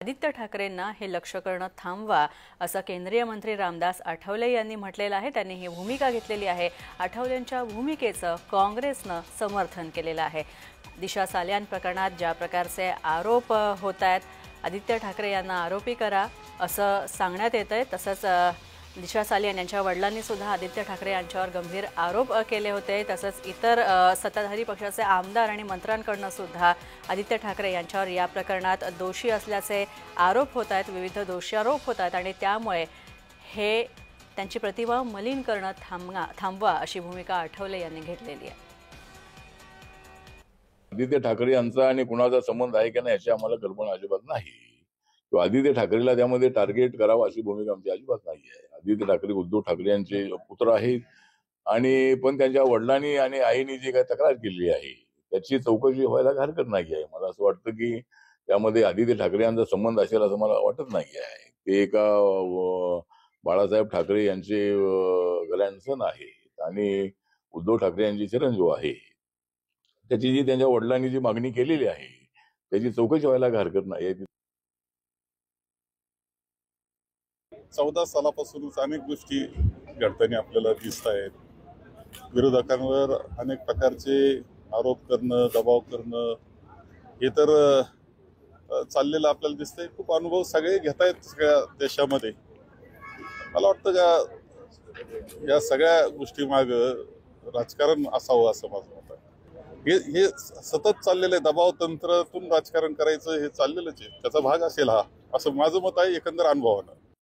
आदित्य ठाकरेंना हे लक्ष्य करणं थांबवा असं केंद्रीय मंत्री रामदास आठवले यांनी म्हटलेलं आहे। त्यांनी ही भूमिका घेतलेली आहे। आठवलेंच्या भूमिकेचं काँग्रेसनं समर्थन केलेलं आहे। दिशा सालियान प्रकरणात ज्या प्रकारचे आरोप होत आहेत, आदित्य ठाकरे यांना आरोपी करा असं सांगण्यात येतंय। तसंच दिशा सालियान यांच्या वडिलांनी सुद्धा आदित्य ठाकरे यांच्यावर गंभीर आरोप केले होते। तसंच इतर सत्ताधारी पक्षाचे आमदार आणि मंत्र्यांकडून सुद्धा आदित्य ठाकरे यांच्यावर या प्रकरणात दोषी असल्याचे आरोप होत आहेत, विविध दोषारोप होत आहेत आणि त्यामुळे हे त्यांची प्रतिमा मलिन करणं थांबवा अशी भूमिका आठवले यांनी घेतलेली आहे। आदित्य ठाकरे यांचा आणि कुणाचा संबंध आहे की नाही याची आम्हाला कल्पना अजिबात नाही, किंवा आदित्य ठाकरेला त्यामध्ये टार्गेट करावं अशी भूमिका आमची अजिबात नाही आहे। आदित्य ठाकरे उद्धव ठाकरे यांचे पुत्र आहेत आणि पण त्यांच्या वडिलांनी आणि आईने जी काही तक्रार केली आहे त्याची चौकशी व्हायला हरकत नाही आहे। मला असं वाटतं की त्यामध्ये आदित्य ठाकरे यांचा संबंध असेल असं मला वाटत नाही आहे। ते एका बाळासाहेब ठाकरे यांचे ग्रँडसन आहेत आणि उद्धव ठाकरे यांचे चिरंजीव आहे। त्याची जी त्यांच्या वडिलांनी जी मागणी केलेली आहे त्याची चौकशी व्हायला हरकत नाही। 14 सालापासूनच अनेक गोष्टी घडताना आपल्याला दिसत आहेत। विरोधकांवर अनेक प्रकारचे आरोप करणं, दबाव करणं हे तर चाललेलं आपल्याला दिसतंय। खूप अनुभव सगळे घेत आहेत सगळ्या देशामध्ये। मला वाटतं का या सगळ्या गोष्टी माग राजकारण असावं असं माझं मत आहे। हे सतत चाललेलं दबाव तंत्रातून राजकारण करायचं हे चाललेलंच आहे, त्याचा भाग असेल हा, असं माझं मत आहे एकंदर अनुभवानं।